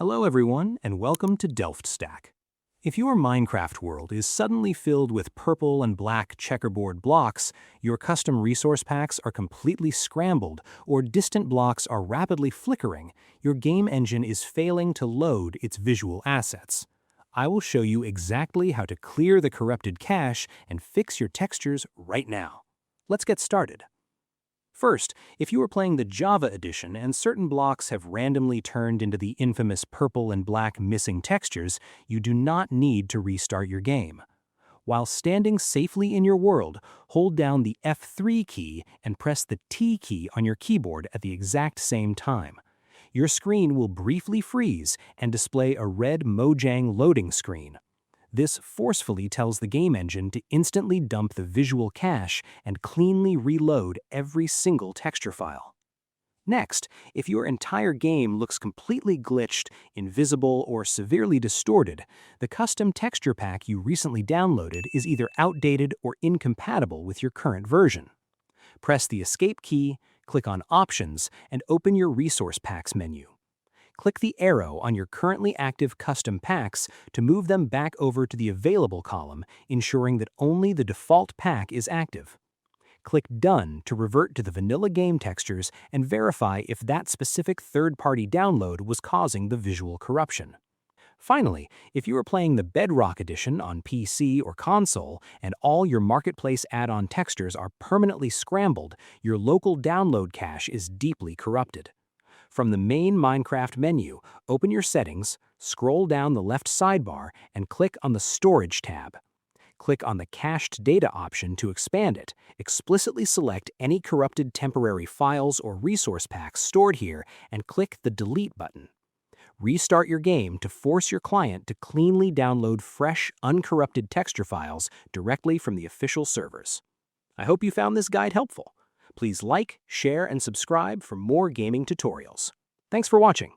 Hello everyone, and welcome to Delft Stack. If your Minecraft world is suddenly filled with purple and black checkerboard blocks, your custom resource packs are completely scrambled, or distant blocks are rapidly flickering, your game engine is failing to load its visual assets. I will show you exactly how to clear the corrupted cache and fix your textures right now. Let's get started. First, if you are playing the Java edition and certain blocks have randomly turned into the infamous purple and black missing textures, you do not need to restart your game. While standing safely in your world, hold down the F3 key and press the T key on your keyboard at the exact same time. Your screen will briefly freeze and display a red Mojang loading screen. This forcefully tells the game engine to instantly dump the visual cache and cleanly reload every single texture file. Next, if your entire game looks completely glitched, invisible, or severely distorted, the custom texture pack you recently downloaded is either outdated or incompatible with your current version. Press the Escape key, click on Options, and open your Resource Packs menu. Click the arrow on your currently active custom packs to move them back over to the Available column, ensuring that only the default pack is active. Click Done to revert to the vanilla game textures and verify if that specific third-party download was causing the visual corruption. Finally, if you are playing the Bedrock Edition on PC or console and all your Marketplace add-on textures are permanently scrambled, your local download cache is deeply corrupted. From the main Minecraft menu, open your settings, scroll down the left sidebar, and click on the Storage tab. Click on the Cached Data option to expand it. Explicitly select any corrupted temporary files or resource packs stored here and click the Delete button. Restart your game to force your client to cleanly download fresh, uncorrupted texture files directly from the official servers. I hope you found this guide helpful. Please like, share, and subscribe for more gaming tutorials. Thanks for watching.